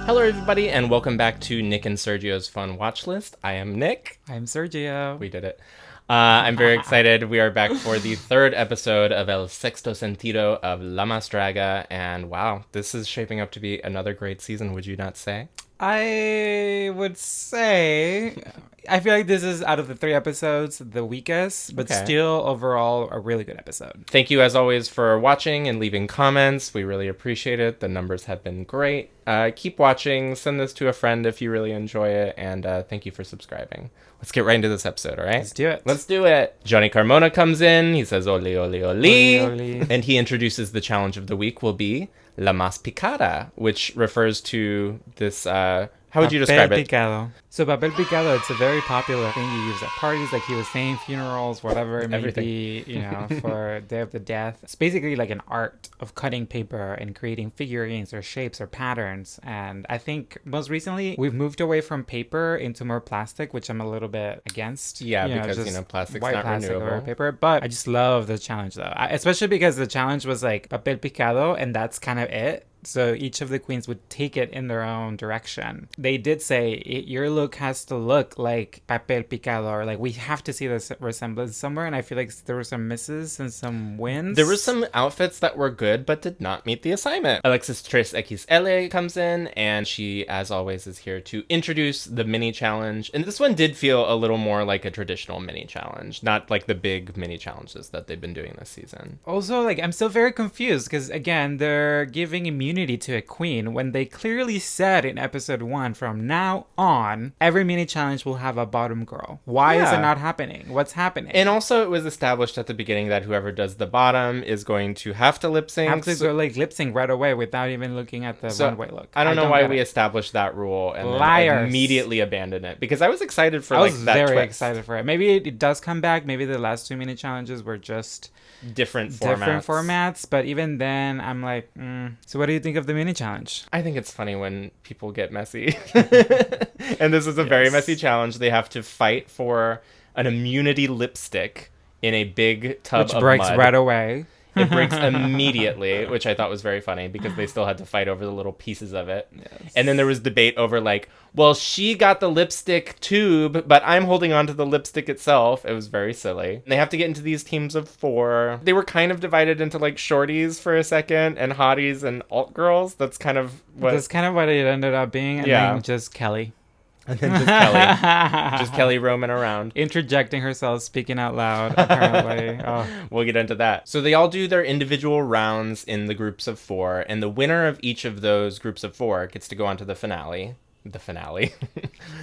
Hello, everybody, and welcome back to Nick and Sergio's Fun Watchlist. I am Nick. I'm Sergio. We did it. I'm very excited. We are back for the third episode of El Sexto Sentido of La Más Draga, and wow, this is shaping up to be another great season, would you not say? I would say, I feel like this is, out of the 3 episodes, the weakest, but still overall a really good episode. Thank you, as always, for watching and leaving comments. We really appreciate it. The numbers have been great. Keep watching. Send this to a friend if you really enjoy it, and thank you for subscribing. Let's get right into this episode, all right? Let's do it. Let's do it. Johnny Carmona comes in. He says, "Oli, oli, oli." Oli, oli. And he introduces the challenge of the week will be La Más Picada, which refers to this, how would you describe it? Picado. So papel picado, it's a very popular thing you use at parties, like he was saying, funerals, whatever it may be, you know, for Day of the Death. It's basically like an art of cutting paper and creating figurines or shapes or patterns. And I think most recently we've moved away from paper into more plastic, which I'm a little bit against. Yeah, because, plastic's white not plastic renewable. Or paper. But I just love the challenge, though. Especially because the challenge was like papel picado, and that's kind of it. So each of the queens would take it in their own direction. They did say, your look has to look like papel picado, or like we have to see this resemblance somewhere. And I feel like there were some misses and some wins. There were some outfits that were good, but did not meet the assignment. Alexis 3XL comes in, and she, as always, is here to introduce the mini challenge. And this one did feel a little more like a traditional mini challenge, not like the big mini challenges that they've been doing this season. Also, like, I'm still very confused because, again, they're giving immunity to a queen when they clearly said in episode 1, from now on, every mini challenge will have a bottom girl. Why is it not happening? What's happening? And also, it was established at the beginning that whoever does the bottom is going to have to lip sync. Have to go, like, lip sync right away without even looking at the runway look. I don't know why we established that rule and then immediately abandoned it, because I was excited for that twist. I was very excited for it. Maybe it does come back. Maybe the last 2 mini challenges were just different formats, but even then I'm like, So what do you think of the mini challenge? I think it's funny when people get messy. And this is a very messy challenge. They have to fight for an immunity lipstick in a big tub of mud. Which breaks right away. It breaks immediately, which I thought was very funny because they still had to fight over the little pieces of it. Yes. And then there was debate over like, well, she got the lipstick tube, but I'm holding on to the lipstick itself. It was very silly. They have to get into these teams of 4. They were kind of divided into like shorties for a second and hotties and alt girls. That's kind of what it ended up being. And then just Kelly. And then just Kelly roaming around. Interjecting herself, speaking out loud, apparently. We'll get into that. So they all do their individual rounds in the groups of 4, and the winner of each of those groups of 4 gets to go on to the finale. The finale.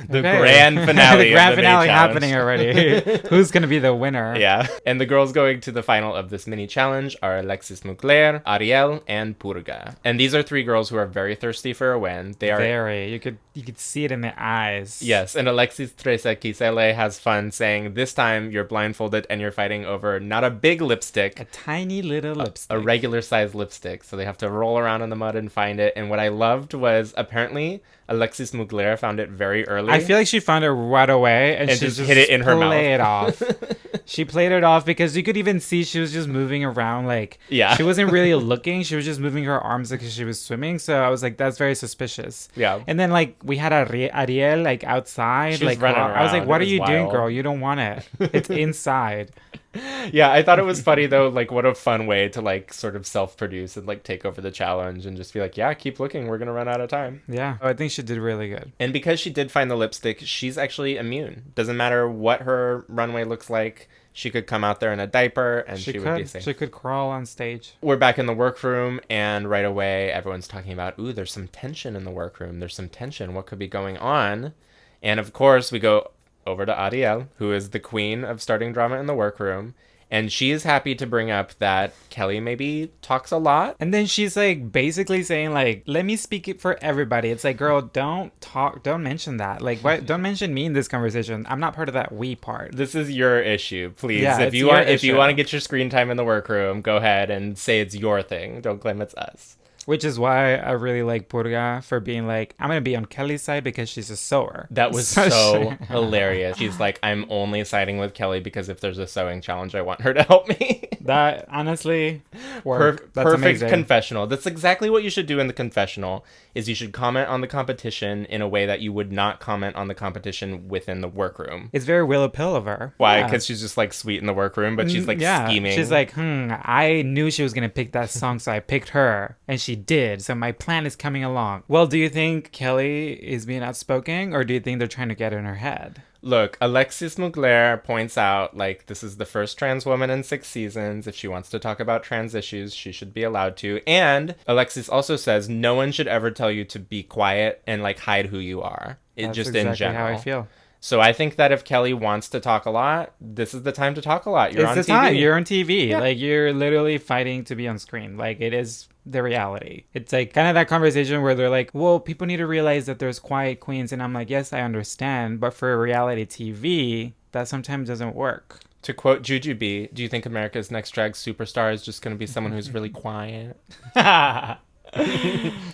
Grand finale. The grand finale happening already. Who's going to be the winner? Yeah. And the girls going to the final of this mini challenge are Alexis Mugler, Ariel, and Purga. And these are 3 girls who are very thirsty for a win. They are very. You could see it in their eyes. Yes. And Alexis 3XL has fun saying, this time you're blindfolded and you're fighting over not a big lipstick. A tiny little lipstick. A regular size lipstick. So they have to roll around in the mud and find it. And what I loved was apparently Alexis Mugler found it very early. I feel like she found it right away and she just hit it in her mouth. Played it off. She played it off because you could even see she was just moving around like she wasn't really looking. She was just moving her arms because she was swimming. So I was like, that's very suspicious. Yeah. And then like we had Ariel like outside. She was running around. I was like, what are you doing, girl? You don't want it. It's inside. Yeah, I thought it was funny though, like what a fun way to like sort of self-produce and like take over the challenge and just be like, yeah, keep looking, we're gonna run out of time. Yeah, I think she did really good. And because she did find the lipstick, she's actually immune. Doesn't matter what her runway looks like, she could come out there in a diaper and she would be safe. She could crawl on stage. We're back in the workroom, and right away everyone's talking about, ooh, there's some tension in the workroom, there's some tension, what could be going on? And of course we go over to Ariel, who is the queen of starting drama in the workroom. And she is happy to bring up that Kelly maybe talks a lot. And then she's like basically saying like, let me speak it for everybody. It's like, girl, don't mention that. Like, what? Don't mention me in this conversation. I'm not part of that we part. This is your issue, please. Yeah, if you want to get your screen time in the workroom, go ahead and say it's your thing. Don't claim it's us. Which is why I really like Purga for being like, I'm going to be on Kelly's side because she's a sewer. That was so hilarious. She's like, I'm only siding with Kelly because if there's a sewing challenge, I want her to help me. That, honestly, that's perfect amazing. confessional. That's exactly what you should do in the confessional, is you should comment on the competition in a way that you would not comment on the competition within the workroom. It's very Willow Pill of her. Why? Because she's just like sweet in the workroom, but she's like scheming. She's like, I knew she was going to pick that song, so I picked her. And she did. So my plan is coming along. Well, do you think Kelly is being outspoken, or do you think they're trying to get in her head? Look, Alexis Mugler points out, like, this is the first trans woman in 6 seasons. If she wants to talk about trans issues, she should be allowed to. And Alexis also says no one should ever tell you to be quiet and, like, hide who you are. That's just exactly in general. how I feel. So I think that if Kelly wants to talk a lot, this is the time to talk a lot. You're on TV. Time. You're on TV. Yeah. Like, you're literally fighting to be on screen. Like, it is the reality. It's like kind of that conversation where they're like, well, people need to realize that there's quiet queens. And I'm like, yes, I understand. But for reality TV, that sometimes doesn't work. To quote Jujubee, do you think America's Next Drag Superstar is just going to be someone who's really quiet? But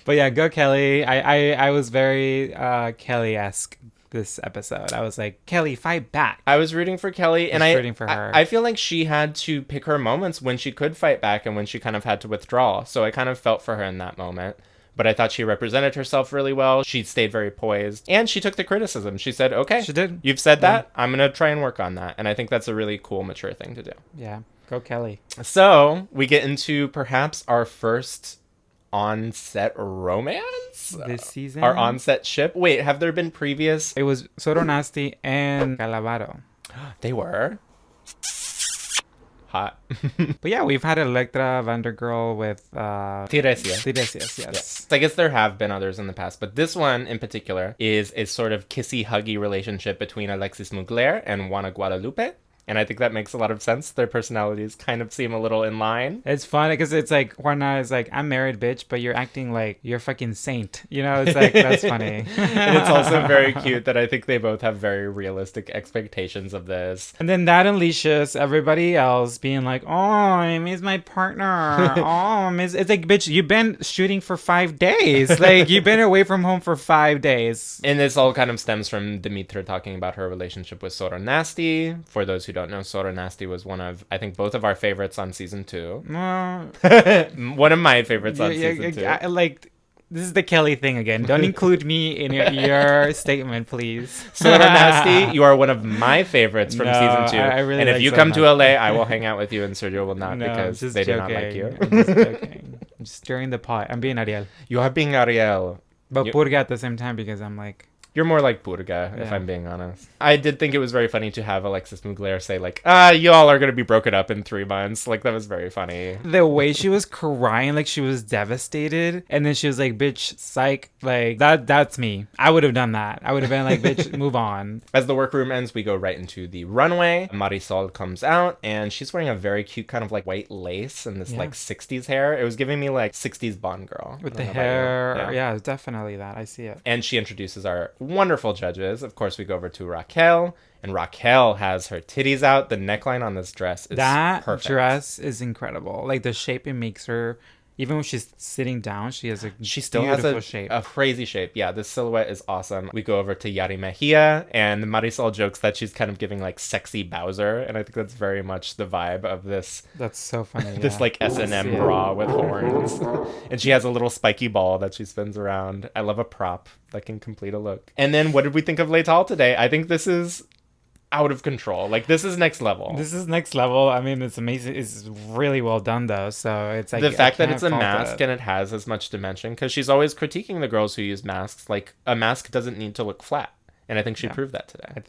yeah, go Kelly. I was very Kelly-esque this episode. I was like, Kelly, fight back. I was rooting for Kelly, and I rooting for her. I feel like she had to pick her moments when she could fight back and when she kind of had to withdraw. So I kind of felt for her in that moment. But I thought she represented herself really well. She stayed very poised. And she took the criticism. She said, okay, she did. You've said that. I'm going to try and work on that. And I think that's a really cool, mature thing to do. Yeah. Go Kelly. So we get into perhaps our first on-set romance this season. Our on-set ship. Wait, have there been previous? It was Soro Nasty and Calavaro. They were hot. But yeah, we've had Electra Vandergirl with Tiresias, yes. I guess there have been others in the past, but this one in particular is a sort of kissy-huggy relationship between Alexis Mugler and Juana Guadalupe. And I think that makes a lot of sense. Their personalities kind of seem a little in line. It's fun because it's like, Juana is like, I'm married, bitch, but you're acting like you're a fucking saint. You know, it's like, that's funny. And it's also very cute that I think they both have very realistic expectations of this. And then that unleashes everybody else being like, oh, I miss my partner. It's like, bitch, you've been shooting for 5 days. Like, you've been away from home for 5 days. And this all kind of stems from Dimitra talking about her relationship with Soro Nasty. For those who don't know, Soro Nasty was one of, I think, both of our favorites on season 2. One of my favorites on season 2. Like, this is the Kelly thing again. Don't include me in your statement, please. Soro Nasty, you are one of my favorites from season 2. I really and like if you Soro come to Nasty. LA, I will hang out with you, and Sergio will not because they do not like you. I'm just joking. I'm just stirring the pot. I'm being Ariel. You are being Ariel. But Purga at the same time because I'm like... You're more like Purga, if I'm being honest. I did think it was very funny to have Alexis Mugler say, like, y'all are going to be broken up in 3 months. Like, that was very funny. The way she was crying, like, she was devastated. And then she was like, bitch, psych. Like, that's me. I would have done that. I would have been like, bitch, move on. As the workroom ends, we go right into the runway. Marisol comes out, and she's wearing a very cute kind of, like, white lace and this, like, 60s hair. It was giving me, like, 60s Bond girl. With the hair. Yeah, it's definitely that. I see it. And she introduces our wonderful judges. Of course, we go over to Raquel, and Raquel has her titties out. The neckline on this dress is perfect. That dress is incredible. Like, the shape it makes her, even when she's sitting down, she still has a shape. A crazy shape. Yeah, this silhouette is awesome. We go over to Yari Mejia, and Marisol jokes that she's kind of giving, like, sexy Bowser, and I think that's very much the vibe of this. That's so funny. This, like, S&M bra with horns. And she has a little spiky ball that she spins around. I love a prop that can complete a look. And then what did we think of Letal today? I think this is out of control. Like, this is next level. This is next level. I mean, it's amazing. It's really well done, though. So it's like the fact that it's a mask and it has as much dimension, because she's always critiquing the girls who use masks. Like, a mask doesn't need to look flat. And I think she proved that today. I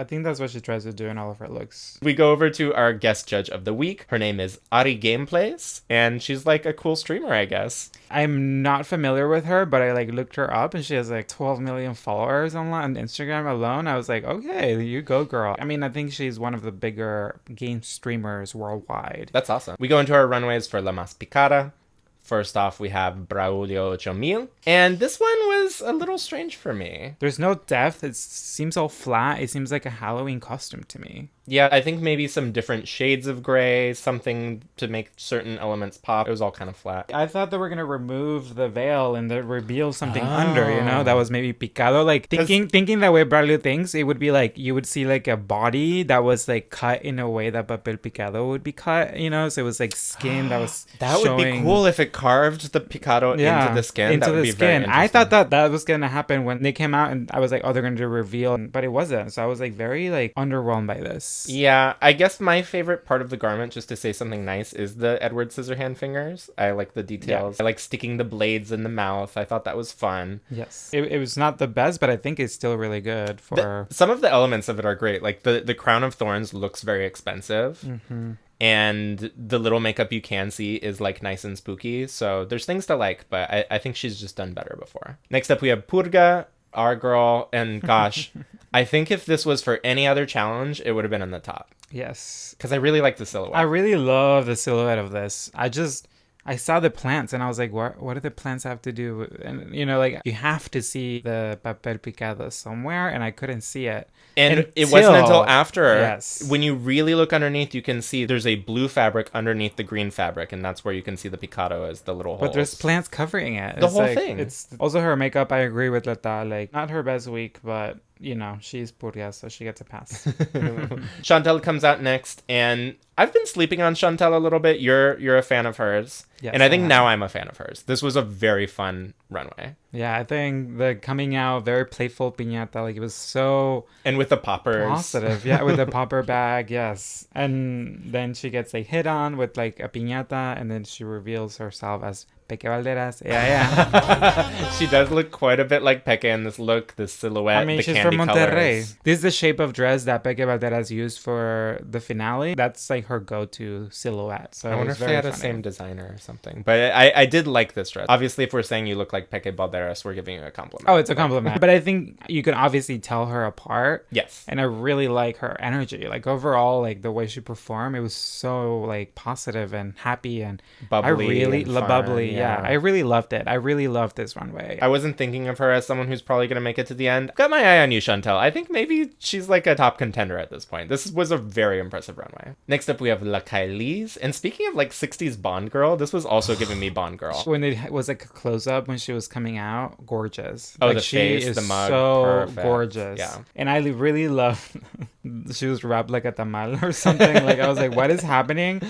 think that's what she tries to do in all of her looks. We go over to our guest judge of the week. Her name is Ari Gameplays, and she's like a cool streamer, I guess. I'm not familiar with her, but I like looked her up, and she has like 12 million followers on Instagram alone. I was like, okay, you go, girl. I mean, I think she's one of the bigger game streamers worldwide. That's awesome. We go into our runways for La Mas Picada. First off, we have Braulio 8000, and this one was a little strange for me. There's no depth. It seems all flat. It seems like a Halloween costume to me. Yeah, I think maybe some different shades of gray, something to make certain elements pop. It was all kind of flat. I thought they were gonna remove the veil and reveal something under, that was maybe picado. Like thinking that way Bradley thinks, it would be like you would see like a body that was like cut in a way that papel picado would be cut, so it was like skin that was that showing... would be cool if it carved the picado into the skin. Into that would the be skin. very I thought that was gonna happen when they came out, and I was like, oh, they're gonna do a reveal, but it wasn't. So I was like very like underwhelmed by this. Yeah, I guess my favorite part of the garment, just to say something nice, is the Edward Scissorhand fingers. I like the details. Yeah. I like sticking the blades in the mouth. I thought that was fun. Yes. It was not the best, but I think it's still really good for... Some of the elements of it are great. Like the crown of thorns looks very expensive. Mm-hmm. And the little makeup you can see is like nice and spooky. So there's things to like, but I think she's just done better before. Next up, we have Purga, our girl. And gosh, I think if this was for any other challenge, it would have been in the top. Yes. Because I really like the silhouette. I really love the silhouette of this. I saw the plants and I was like, what do the plants have to do with... And, like, you have to see the papel picado somewhere, and I couldn't see it. And it wasn't until after, when you really look underneath, you can see there's a blue fabric underneath the green fabric, and that's where you can see the picado as the little holes. But there's plants covering it. The whole thing. It's also her makeup. I agree with Leta. Like, not her best week, but... she's Purga, so she gets a pass. Chantel comes out next, and I've been sleeping on Chantel a little bit. You're a fan of hers. Yes, and I think now I'm a fan of hers. This was a very fun runway. Yeah, I think the coming out, very playful piñata, like it was so... And with the poppers. Positive, yeah, with the popper bag, yes. And then she gets like hit on with like a piñata, and then she reveals herself as Peque Valderas. Yeah. She does look quite a bit like Peque in this look, this silhouette, the she's candy from Monterrey. colors. This is the shape of dress that Peque Valderas used for the finale. That's like her go-to silhouette. So I wonder if they had the same designer or something. But I did like this dress. Obviously, if we're saying you look like Peque Valderas, we're giving you a compliment. Oh, it's a compliment. But I think you can obviously tell her apart. Yes. And I really like her energy. Like overall, like the way she performed, it was so like positive and happy and bubbly. Bubbly. Yeah, I really loved it. I really loved this runway. I wasn't thinking of her as someone who's probably going to make it to the end. Got my eye on you, Chantel. I think maybe she's like a top contender at this point. This was a very impressive runway. Next up, we have La Kylie's. And speaking of like 60s Bond girl, this was also giving me Bond girl. When it was like a close-up when she was coming out, gorgeous. Oh, like, the face, the mug, so perfect. Gorgeous. Yeah. And I really love... she was wrapped like a tamal or something. Like I was like, what is happening?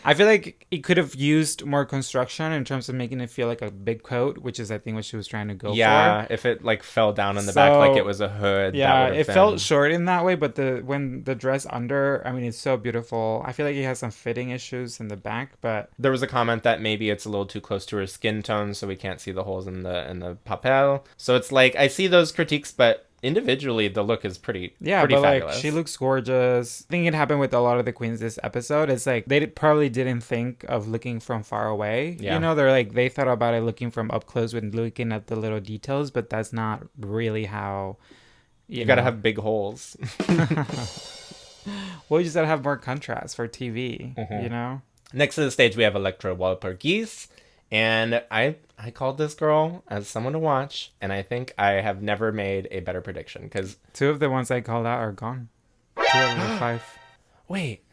I feel like it could have used more construction in terms of making it feel like a big coat, which is I think what she was trying to go for. Yeah, if it like fell down in the back like it was a hood. Yeah, it felt short in that way, but when the dress under, I mean, it's so beautiful. I feel like it has some fitting issues in the back, but there was a comment that maybe it's a little too close to her skin tone, so we can't see the holes in the papel. So it's like I see those critiques, but individually the look is pretty fabulous. Like she looks gorgeous. I think it happened with a lot of the queens this episode. It's like they probably didn't think of looking from far away. They're like they thought about it looking from up close when looking at the little details, but that's not really how you gotta have big holes. Well, you just gotta have more contrast for TV. Next to the stage we have Electra Walpurgis. And I called this girl as someone to watch, and I think I have never made a better prediction, because 2 of the ones I called out are gone. 2 out of the 5. Wait,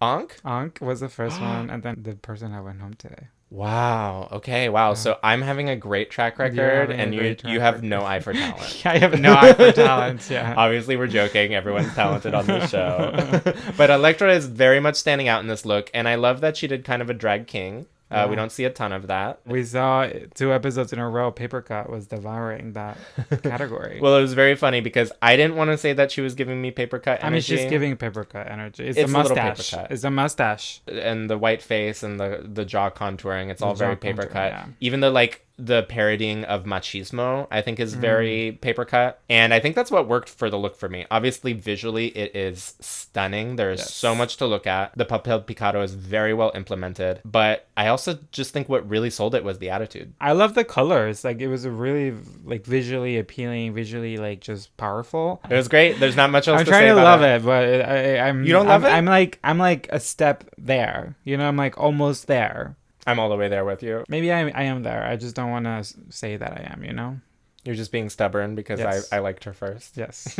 Ankh was the first one, and then the person that went home today. Wow. Okay. Wow. Yeah. So I'm having a great track record, and you have no eye for talent. I have no eye for talent. Yeah. Obviously, we're joking. Everyone's talented on this show, but Electra is very much standing out in this look, and I love that she did kind of a drag king. We don't see a ton of that. We saw 2 episodes in a row. Paper Cut was devouring that category. Well, it was very funny because I didn't want to say that she was giving me Paper Cut energy. I mean, she's giving Paper Cut energy. It's the mustache. It's the mustache. And the white face and the jaw contouring. It's all very Paper Cut. Yeah. Even though, like, the parodying of machismo, I think, is very Paper Cut. And I think that's what worked for the look for me. Obviously, visually, it is stunning. There is so much to look at. The papel picado is very well implemented. But I also just think what really sold it was the attitude. I love the colors. Like, it was a really, like, visually appealing, visually, like, just powerful. It was great. There's not much else to say about it. I'm trying to love it, but I'm... You don't love it? I'm like a step there. I'm like almost there. I'm all the way there with you. Maybe I am there. I just don't want to say that I am, You're just being stubborn because Yes. I liked her first. Yes.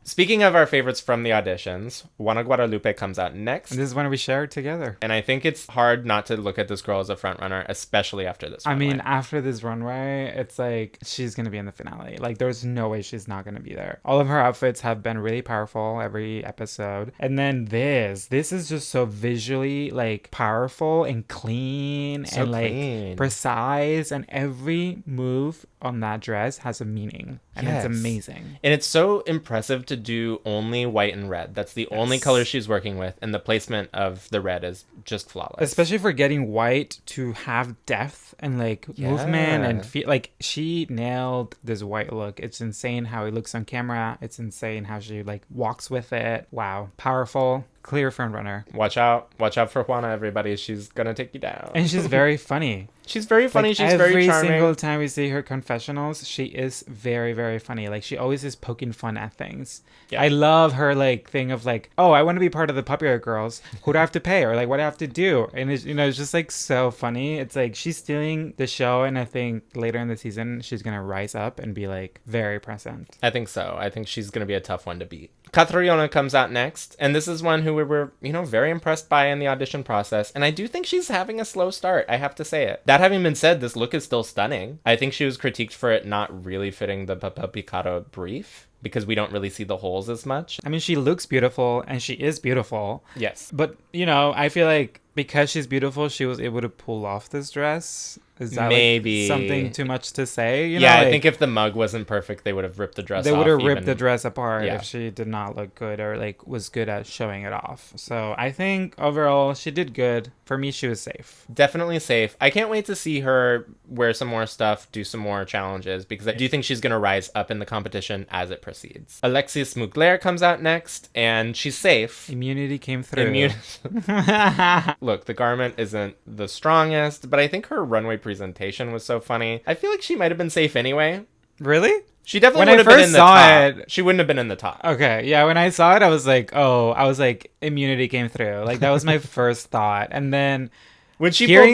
Speaking of our favorites from the auditions, Juana Guadalupe comes out next. And this is when we shared together. And I think it's hard not to look at this girl as a front runner, especially after this runway. I mean, after this runway, it's like she's going to be in the finale. Like, there's no way she's not going to be there. All of her outfits have been really powerful every episode. And then this is just so visually, like, powerful and clean So and, like, clean. precise. And every move on that dress has a meaning. And Yes. it's amazing. And it's so impressive to do only white and red. That's the only color she's working with. And the placement of the red is just flawless. Especially for getting white to have depth and like movement and feel like she nailed this white look. It's insane how it looks on camera. It's insane how she like walks with it. Wow. Powerful. Clear front runner. Watch out for Juana, everybody. She's gonna take you down. And she's very funny. She's very funny. Like, She's very charming. Every single time we see her confessionals, she is very, very funny. Like, she always is poking fun at things. Yeah. I love her, like, thing of, like, oh, I want to be part of the Popular Girls. Who do I have to pay? Or, like, what do I have to do? And, it's, you know, it's just, like, so funny. It's, like, she's stealing the show, and I think later in the season, she's going to rise up and be, like, very present. I think so. I think she's going to be a tough one to beat. Catriona comes out next, and this is one who we were, you know, very impressed by in the audition process, and I do think she's having a slow start, I have to say it. That having been said, this look is still stunning. I think she was critiqued for it not really fitting the Papa Picado brief, because we don't really see the holes as much. I mean, she looks beautiful, and she is beautiful. Yes. But, you know, I feel like because she's beautiful, she was able to pull off this dress. Is that maybe like something too much to say? You yeah, know, like, I think if the mug wasn't perfect, they would have ripped the dress off. They would have ripped the dress apart Yeah. if she did not look good or like was good at showing it off. So I think overall she did good. For me, she was safe. Definitely safe. I can't wait to see her wear some more stuff, do some more challenges, because I do think she's going to rise up in the competition as it proceeds. Alexis Mugler comes out next, and she's safe. Immunity came through. Look, the garment isn't the strongest, but I think her runway presentation was so funny. I feel like she might have been safe anyway. Really? She definitely When would I have been in first the saw top. it- She wouldn't have been in the top. Okay, yeah, when I saw it, I was like, immunity came through. Like, that was my first thought. And then When she Hearing-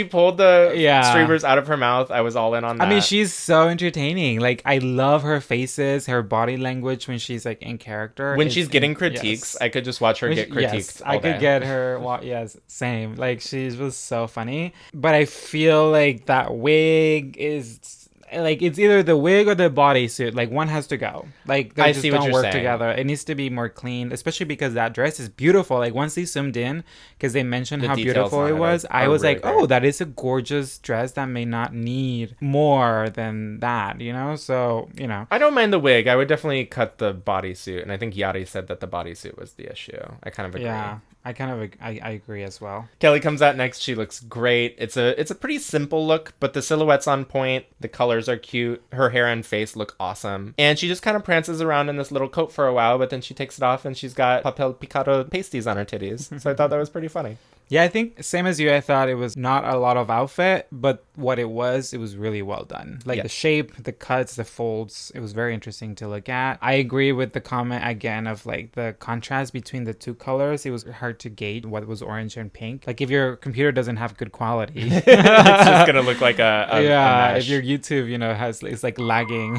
pulled the Yeah. streamers out of her mouth, I was all in on that. I mean, she's so entertaining. Like, I love her faces, her body language when she's, like, in character. when It's she's getting in- critiques, yes. I could just watch her get critiqued Yes, all I could day. get her. Yes, same. Like, she was so funny. But I feel like that wig is... Like, it's either the wig or the bodysuit. Like, one has to go. Like, they I just see what don't you're work saying. together. It needs to be more clean, especially because that dress is beautiful. Like, once they zoomed in, because they mentioned The how details beautiful on it it was, are I was really like, great. oh, that is a gorgeous dress that may not need more than that, you know? So, you know. I don't mind the wig. I would definitely cut the bodysuit, and I think Yari said that the bodysuit was the issue. I kind of agree. Yeah, I agree as well. Kelly comes out next. She looks great. It's a pretty simple look, but the silhouette's on point. The colors are cute. Her hair and face look awesome. And she just kind of prances around in this little coat for a while, but then she takes it off and she's got papel picado pasties on her titties. So I thought that was pretty funny. Yeah, I think same as you, I thought it was not a lot of outfit, but what it was really well done. Like the shape, the cuts, the folds, it was very interesting to look at. I agree with the comment again of like the contrast between the two colors. It was hard to gauge what was orange and pink. Like if your computer doesn't have good quality, It's just going to look like a yeah, mesh. if your YouTube, it's like lagging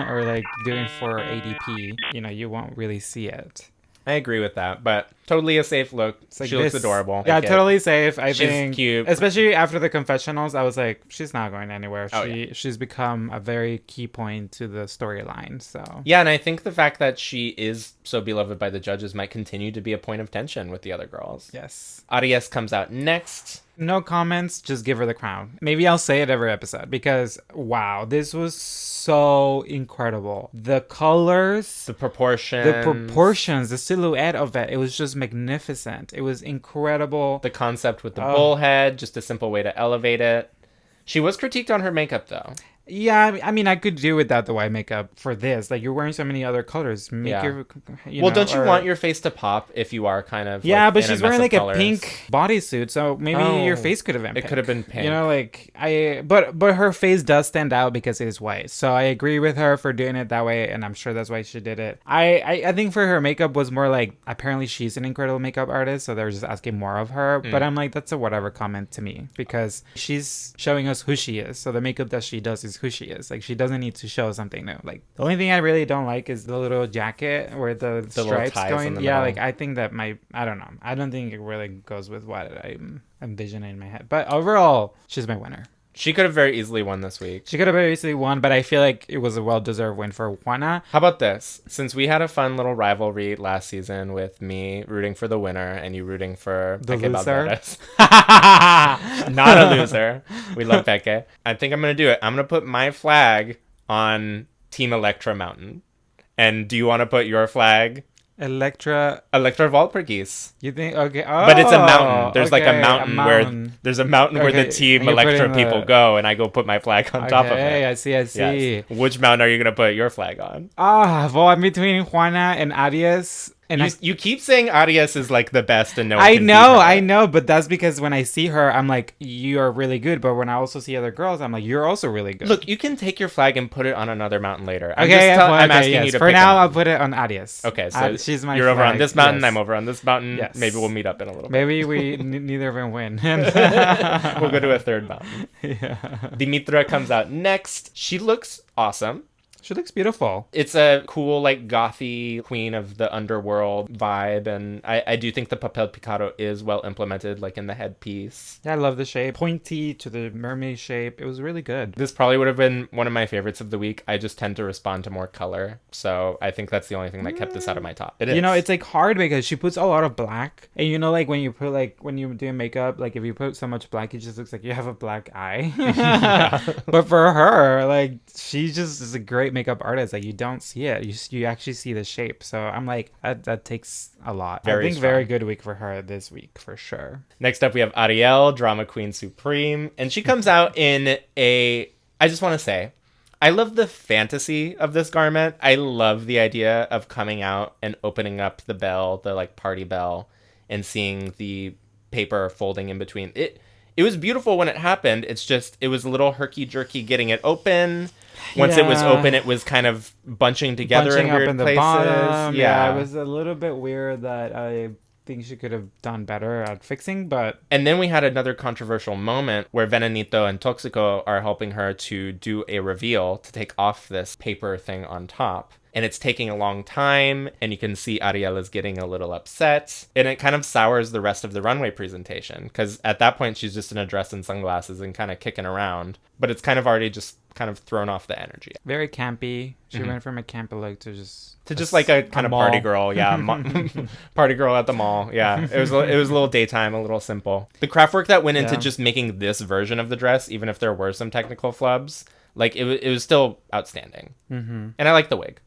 or like doing 480p, you won't really see it. I agree with that, but totally a safe look. Like she looks adorable. Yeah, Okay. totally safe. I She's think cute. Especially after the confessionals, I was like, she's not going anywhere. Oh, She's become a very key point to the storyline. So Yeah, and I think the fact that she is so beloved by the judges might continue to be a point of tension with the other girls. yes. Arias comes out next. No comments, just give her the crown. Maybe I'll say it every episode because wow, this was so incredible. The colors, The proportions, the silhouette of it was just magnificent. It was incredible. the concept with the bullhead, just a simple way to elevate it. She was critiqued on her makeup, though. Yeah, I mean, I could do without the white makeup for this. Like, you're wearing so many other colors. Make Yeah. your, Don't you want your face to pop if you are kind of Yeah, like, but in she's a wearing mess of like colors? a pink bodysuit, so maybe your face could have been It pink. could have been pink. But her face does stand out because it is white. So I agree with her for doing it that way, and I'm sure that's why she did it. I think for her makeup was more like, apparently she's an incredible makeup artist, so they're just asking more of her. But I'm like, that's a whatever comment to me because she's showing us who she is. So the makeup that she does is is who she is. Like, she doesn't need to show something new. Like, the only thing I really don't like is the little jacket where the stripes going. Yeah, like, I think that I don't know. I don't think it really goes with what I'm envisioning in my head. But overall, she's my winner. She could have very easily won this week. She could have very easily won, but I feel like it was a well-deserved win for Juana. How about this? Since we had a fun little rivalry last season with me rooting for the winner and you rooting for the Peke loser. Not a loser. We love Peke. I think I'm going to do it. I'm going to put my flag on Team Electra Mountain. And do you want to put your flag? Electra Valpurgis. You think? Okay. Oh, but it's a mountain. There's like a mountain where the Team Electra people go, and I go put my flag on top of it. I see. Yes. Which mountain are you going to put your flag on? Well, I'm between Juana and Arias. And you keep saying Arias is like the best and no one I can know, beat her. I know, but that's because when I see her, I'm like, you are really good. But when I also see other girls, I'm like, you're also really good. Look, you can take your flag and put it on another mountain later. I'm asking you to for now, I'll put it on Arias. Okay, so she's my you're flag. over on this mountain, yes. I'm over on this mountain. Yes. Maybe we'll meet up in a little bit. Maybe we neither of them win. We'll go to a third mountain. Yeah. Dimitra comes out next. She looks awesome. She looks beautiful. It's a cool, like, gothy queen of the underworld vibe, and I do think the papel picado is well implemented, like, in the headpiece. Yeah, I love the shape. Pointy to the mermaid shape. It was really good. This probably would have been one of my favorites of the week. I just tend to respond to more color, so I think that's the only thing that kept this out of my top. It is. You know, it's, like, hard because she puts a lot of black, and you know, like, when you put, like, when you're doing makeup, like, if you put so much black, it just looks like you have a black eye. But for her, like, she just is a great makeup artist. Like, you don't see it, you actually see the shape. So I'm like, that takes a lot. Very good week for her this week for sure. Next up we have Ariel, drama queen supreme, and she comes out in I just want to say, I love the fantasy of this garment. I love the idea of coming out and opening up the bell, the like party bell, and seeing the paper folding in between. It was beautiful when it happened. It's just, it was a little herky-jerky getting it open. Once it was open, it was kind of bunching together in weird places. Bottom. Yeah, it was a little bit weird that I think she could have done better at fixing, but... And then we had another controversial moment where Venenito and Toxico are helping her to do a reveal to take off this paper thing on top. And it's taking a long time, and you can see Ariel is getting a little upset. And it kind of sours the rest of the runway presentation, because at that point, she's just in a dress and sunglasses and kind of kicking around. But it's kind of already just kind of thrown off the energy. Very campy. She went from a campy look to just like a kind of mall. party girl. Yeah, party girl at the mall. Yeah, it was a little daytime, a little simple. The craft work that went into just making this version of the dress, even if there were some technical flubs, like it was still outstanding. And I like the wig.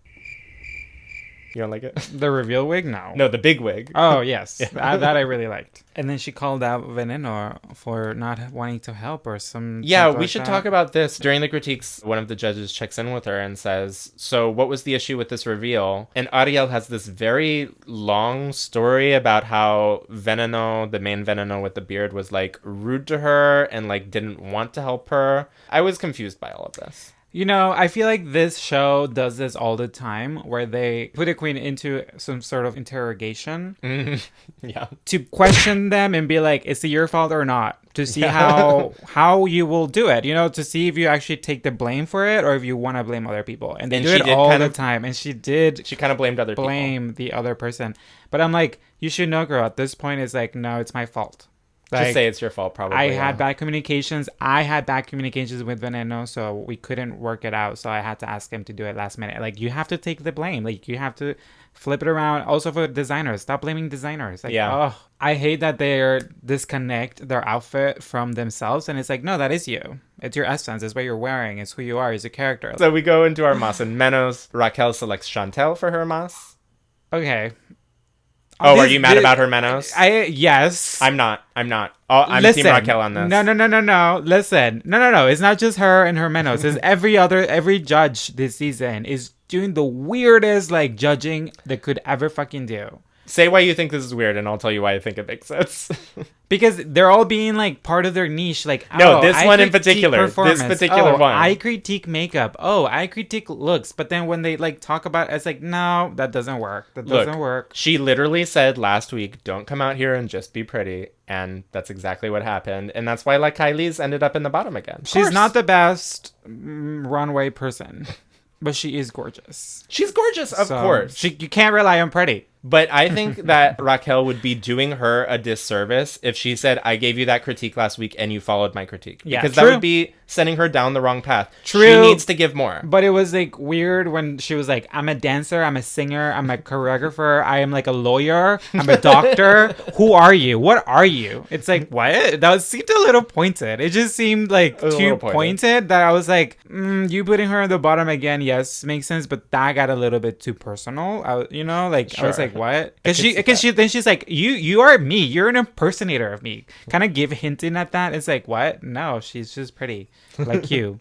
You don't like it? The reveal wig? No, the big wig. Oh, yes. That I really liked. And then she called out Veneno for not wanting to help or some... Yeah, we should talk about this. During the critiques, one of the judges checks in with her and says, so what was the issue with this reveal? And Ariel has this very long story about how Veneno, the main Veneno with the beard, was like rude to her and like didn't want to help her. I was confused by all of this. You know, I feel like this show does this all the time where they put a queen into some sort of interrogation to question them and be like, is it your fault or not? To see how you will do it, you know, to see if you actually take the blame for it or if you want to blame other people. And they do it all the time. And she kind of blamed other people. Blame the other person. But I'm like, you should know, girl, at this point, it's like, no, it's my fault. Like, just say it's your fault, probably. I had bad communications. I had bad communications with Veneno, so we couldn't work it out. So I had to ask him to do it last minute. Like, you have to take the blame. Like, you have to flip it around. Also for designers, stop blaming designers. Like, I hate that they disconnect their outfit from themselves. And it's like, no, that is you. It's your essence. It's what you're wearing. It's who you are. It's your character. So we go into our mas and menos. Raquel selects Chantel for her mas. Okay. Oh, are you mad about her menos? Yes. I'm not. Oh, I'm Team Raquel on this. No. Listen. No. It's not just her and her menos. It's every judge this season is doing the weirdest, like, judging they could ever fucking do. Say why you think this is weird, and I'll tell you why I think it makes sense. Because they're all being like part of their niche. Like, no, this I one in critique particular. performance. This particular one. I critique makeup. I critique looks. But then when they like talk about it, it's like, no, that doesn't work. That doesn't work. She literally said last week, don't come out here and just be pretty. And that's exactly what happened. And that's why like Kylie's ended up in the bottom again. She's not the best runway person. But she is gorgeous. She's gorgeous, of course. You can't rely on pretty. But I think that Raquel would be doing her a disservice if she said, I gave you that critique last week and you followed my critique. Yeah, because that would be sending her down the wrong path. True. She needs to give more. But it was like weird when she was like, I'm a dancer, I'm a singer, I'm a choreographer, I am like a lawyer, I'm a doctor. Who are you? What are you? It's like, what? That seemed a little pointed. It just seemed like too pointed that I was like, you putting her at the bottom again, yes, makes sense. But that got a little bit too personal. I was like, what? Because then she's like, you are me. You're an impersonator of me. Kind of hinting at that. It's like, what? No, she's just pretty, like you.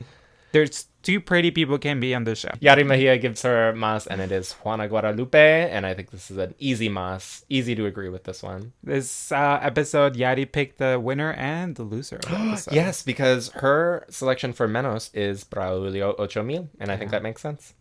There's two pretty people can be on the show. Yari Mejia gives her mas, and it is Juana Guadalupe, and I think this is an easy mas. Easy to agree with this one. This episode, Yari picked the winner and the loser of the episode. Yes, because her selection for Menos is Braulio 8000, and I think that makes sense.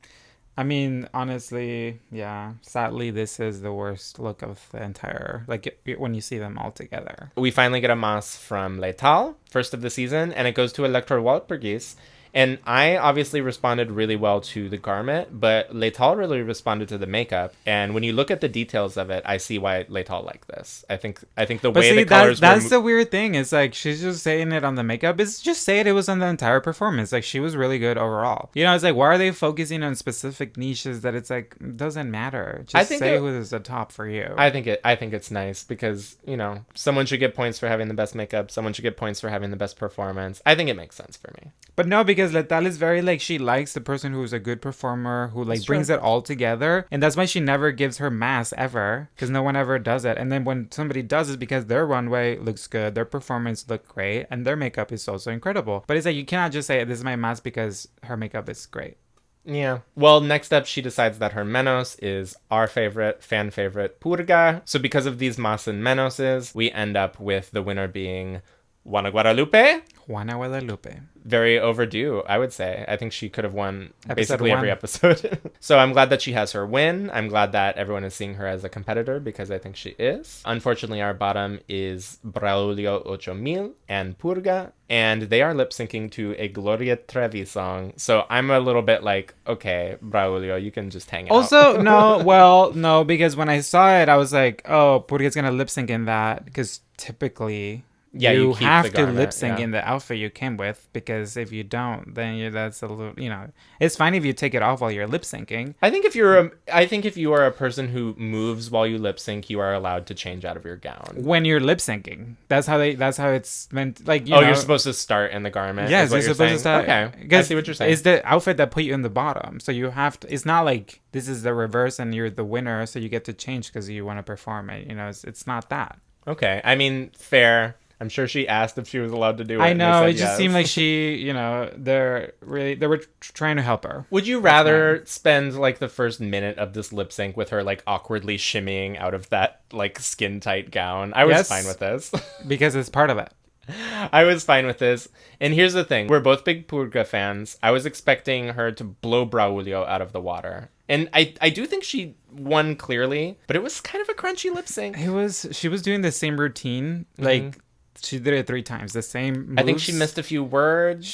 I mean, honestly, yeah. Sadly, this is the worst look of the entire, like, when you see them all together. We finally get a mas from Letal, first of the season, and it goes to Electro Walpurgis. And I obviously responded really well to the garment, but Letal really responded to the makeup. And when you look at the details of it, I see why Letal liked this. I think the way the colors that's the weird thing. It's like she's just saying it on the makeup. It's just say it was on the entire performance. Like she was really good overall. You know, it's like why are they focusing on specific niches that it's like it doesn't matter. Just say who is the top for you. I think it's nice because, you know, someone should get points for having the best makeup. Someone should get points for having the best performance. I think it makes sense for me. But no, because Letal is very like she likes the person who's a good performer who like brings it all together, and that's why she never gives her mask ever because no one ever does it. And then when somebody does it, because their runway looks good, their performance look great, and their makeup is also incredible. But it's like you cannot just say this is my mask because her makeup is great. Yeah. Well, next up, she decides that her Menos is our favorite, fan favorite, Purga. So because of these mas and Menoses, we end up with the winner being Juana Guadalupe. Very overdue, I would say. I think she could have won basically every episode. So I'm glad that she has her win. I'm glad that everyone is seeing her as a competitor because I think she is. Unfortunately, our bottom is Braulio 8000 and Purga, and they are lip syncing to a Gloria Trevi song. So I'm a little bit like, okay, Braulio, you can just hang out. Also, no, because when I saw it, I was like, oh, Purga's gonna lip sync in that because typically. Yeah, you have to lip sync in the outfit you came with because if you don't, then that's a little, you know, it's fine if you take it off while you're lip syncing. I think if you are a person who moves while you lip sync, you are allowed to change out of your gown when you're lip syncing. That's how it's meant. Like, you're supposed to start in the garment. Yes, you're supposed to start. Okay, I see what you're saying. It's the outfit that put you in the bottom, so you have to. It's not like this is the reverse and you're the winner, so you get to change because you want to perform it. You know, it's not that. Okay, I mean, fair. I'm sure she asked if she was allowed to do it. I know, it just seemed like she, you know, they were trying to help her. Would you rather spend like the first minute of this lip sync with her like awkwardly shimmying out of that like skin tight gown? I was fine with this. Because it's part of it. I was fine with this. And here's the thing. We're both big Purga fans. I was expecting her to blow Braulio out of the water. And I do think she won clearly, but it was kind of a crunchy lip sync. She was doing the same routine, like she did it 3 times, the same moves. I think she missed a few words.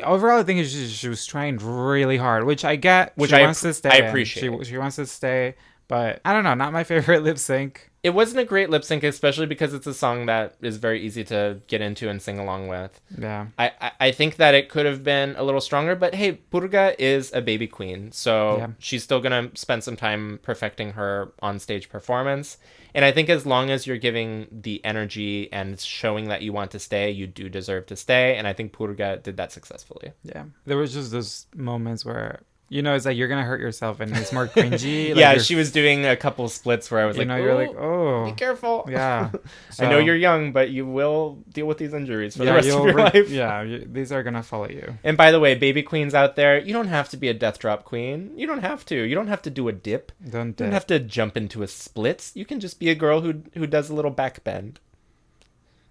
Overall, I think she was trying really hard, which I get. Which she wants to stay. I appreciate. She wants to stay, but I don't know. Not my favorite lip sync. It wasn't a great lip sync, especially because it's a song that is very easy to get into and sing along with. Yeah. I think that it could have been a little stronger, but hey, Purga is a baby queen, so she's still going to spend some time perfecting her on-stage performance. And I think as long as you're giving the energy and showing that you want to stay, you do deserve to stay. And I think Purga did that successfully. Yeah. There was just those moments where You know, it's like you're gonna hurt yourself, and it's more cringy. Like Yeah, she was doing a couple splits where I was like, you're like, oh, be careful. Yeah. I know you're young, but you will deal with these injuries for the rest of your life. Yeah, these are gonna follow you. And by the way, baby queens out there, you don't have to be a death drop queen. You don't have to. You don't have to do a dip. You don't have to jump into a splits. You can just be a girl who does a little back bend.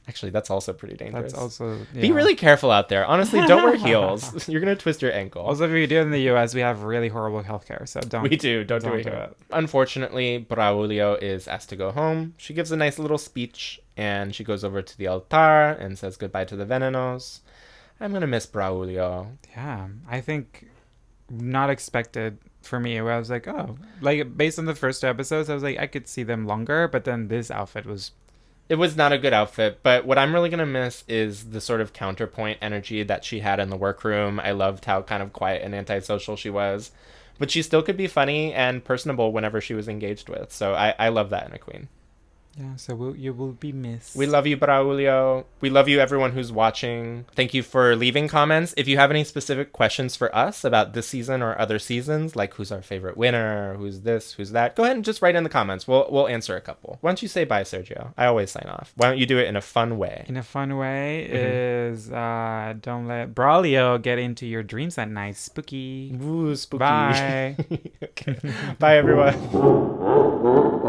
Actually, that's also pretty dangerous. That's also... Yeah. Be really careful out there. Honestly, don't wear heels. You're going to twist your ankle. Also, if you do it in the U.S., we have really horrible healthcare, so don't... We do. Don't do it. Unfortunately, Braulio is asked to go home. She gives a nice little speech, and she goes over to the altar and says goodbye to the Venenos. I'm going to miss Braulio. Yeah, I think not expected for me. Where I was like, oh, like based on the first two episodes, I was like, I could see them longer, but then this outfit was... It was not a good outfit, but what I'm really going to miss is the sort of counterpoint energy that she had in the workroom. I loved how kind of quiet and antisocial she was, but she still could be funny and personable whenever she was engaged with. So I love that in a queen. Yeah, so you will be missed. We love you, Braulio. We love you, everyone who's watching. Thank you for leaving comments. If you have any specific questions for us about this season or other seasons, like who's our favorite winner, who's this, who's that, go ahead and just write in the comments. We'll answer a couple. Why don't you say bye, Sergio? I always sign off. Why don't you do it in a fun way? In a fun way is don't let Braulio get into your dreams at night. Spooky. Ooh, spooky. Bye. Okay. Bye, everyone.